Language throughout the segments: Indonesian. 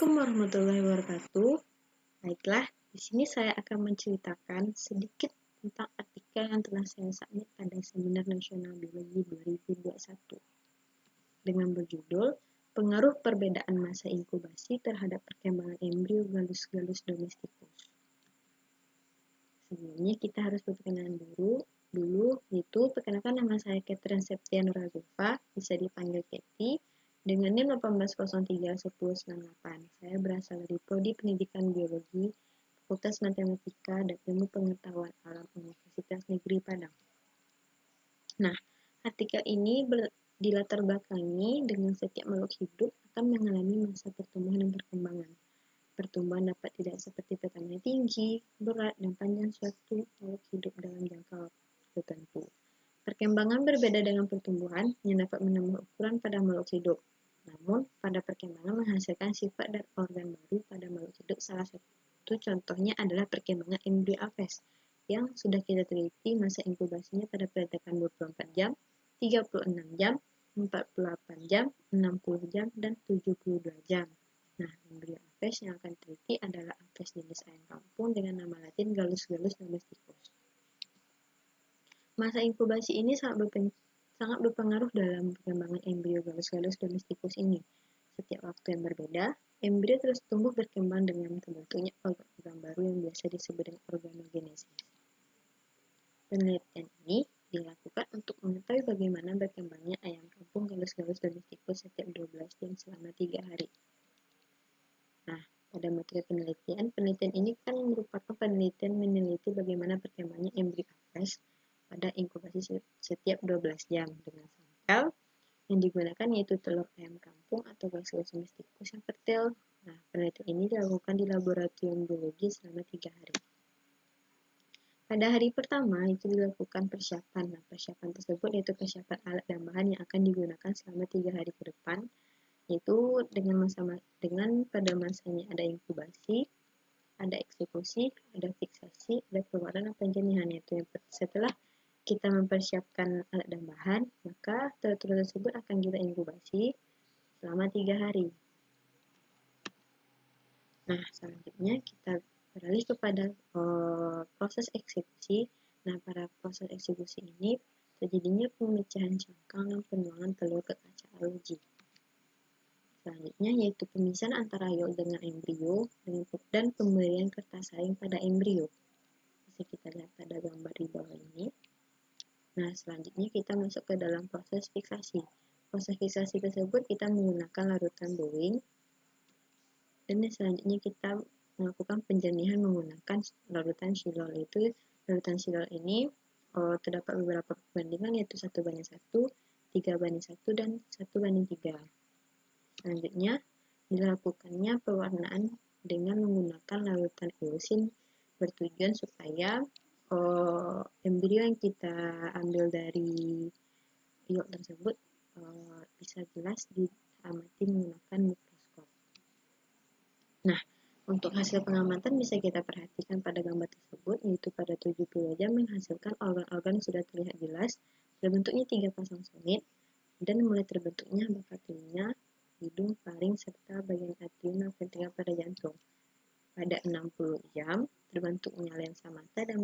Assalamualaikum warahmatullahi wabarakatuh. Baiklah, di sini saya akan menceritakan sedikit tentang artikel yang telah saya submit pada Seminar Nasional Biologi 2021 dengan berjudul Pengaruh Perbedaan Masa Inkubasi Terhadap Perkembangan Embrio Gallus domesticus. Sebelumnya kita harus berkenalan dulu, yaitu perkenalkan nama saya Catherine Septian Razulfa, bisa dipanggil Keti, dengan NIM 18031098. Saya berasal dari Prodi Pendidikan Biologi, Fakultas Matematika dan Ilmu Pengetahuan Alam Universitas Negeri Padang. Nah, artikel ini dilatar belakangi dengan setiap makhluk hidup akan mengalami masa pertumbuhan dan perkembangan. Pertumbuhan dapat tidak seperti pertamanya tinggi, berat, dan panjang suatu makhluk hidup dalam jangka waktu tertentu. Perkembangan berbeda dengan pertumbuhan yang dapat menambah ukuran pada makhluk hidup. Namun, pada perkembangan menghasilkan sifat dan organ baru pada makhluk hidup. Salah satu contohnya adalah perkembangan embrio Aves yang sudah kita teliti masa inkubasinya pada peletakan 24 jam, 36 jam, 48 jam, 60 jam, dan 72 jam. Nah, embrio Aves yang akan teliti adalah Aves jenis ayam kampung dengan nama latin Gallus domesticus. Masa inkubasi ini sangat berpengaruh dalam perkembangan embrio Gallus domesticus ini. Setiap waktu yang berbeda, embrio terus tumbuh berkembang dengan terbentuknya organ baru yang biasa disebut dengan organogenesis. Penelitian ini dilakukan untuk mengetahui bagaimana berkembangnya ayam kampung Gallus domesticus setiap 12 jam selama 3 hari. Nah, pada materi penelitian ini kan merupakan penelitian meneliti bagaimana perkembangannya embrio Aves pada inkubasi setiap 12 jam dengan sampel yang digunakan yaitu telur ayam kampung atau Gallus domesticus yang fertil. Nah, penelitian ini dilakukan di laboratorium biologi selama 3 hari. Pada hari pertama itu dilakukan persiapan. Nah, persiapan tersebut yaitu persiapan alat dan bahan yang akan digunakan selama 3 hari ke depan, yaitu pada masanya ada inkubasi, ada eksekusi, ada fiksasi, ada pewarnaan dan penjenihan. Yaitu setelah kita mempersiapkan alat dan bahan, maka telur-telur tersebut akan kita inkubasi selama 3 hari. Nah, selanjutnya kita beralih kepada proses eksekusi. Nah, pada proses eksekusi ini terjadinya pemecahan cangkang dan penuangan telur ke kaca alloy. Selanjutnya yaitu pemisahan antara yolk dengan embrio dan pemberian kertas saring pada embrio. Bisa kita lihat pada gambar di bawah ini. Nah, selanjutnya kita masuk ke dalam proses fiksasi. Proses fiksasi tersebut kita menggunakan larutan Boeing. Dan selanjutnya kita melakukan penjernihan menggunakan larutan Silol. Yaitu larutan Silol ini terdapat beberapa perbandingan yaitu 1:1, 3:1, dan 1:3. Selanjutnya dilakukannya pewarnaan dengan menggunakan larutan eosin bertujuan supaya embrio yang kita ambil dari yolk tersebut bisa jelas diamati menggunakan mikroskop. Nah, untuk hasil pengamatan bisa kita perhatikan pada gambar tersebut, yaitu pada 70 jam menghasilkan organ-organ sudah terlihat jelas, terbentuknya 3 pasang somit, dan mulai terbentuknya bakat telinga, hidung, faring, serta bagian atrium dan ventrikel pada jantung. Pada 60 jam, terbentuknya lensa mata dan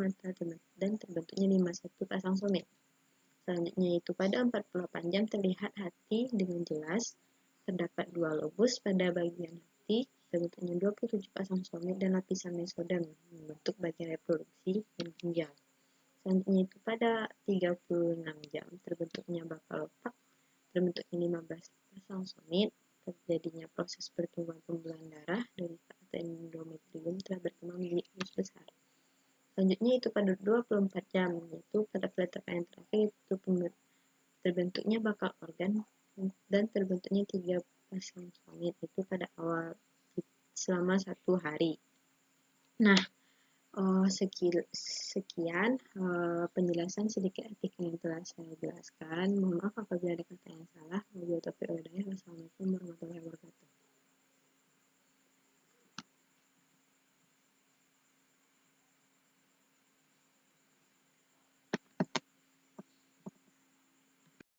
terbentuknya 51 pasang somit. Selanjutnya itu pada 48 jam terlihat hati dengan jelas, terdapat 2 lobus pada bagian hati, terbentuknya 27 pasang somit dan lapisan mesoderm membentuk bagian reproduksi dan ginjal. Selanjutnya itu pada 36 jam terbentuknya bakal otak, terbentuknya 15 pasang somit, terjadinya proses pertumbuhan pembuluhan darah dari atau endometrium telah berkembang menjadi usus besar. Selanjutnya itu pada 24 jam, yaitu pada peletakan yang terakhir itu terbentuknya bakal organ dan terbentuknya 3 pasang somit itu pada awal selama 1 hari. Nah, sekian penjelasan sedikit artikel yang telah saya jelaskan. Mohon maaf apabila ada kata yang salah.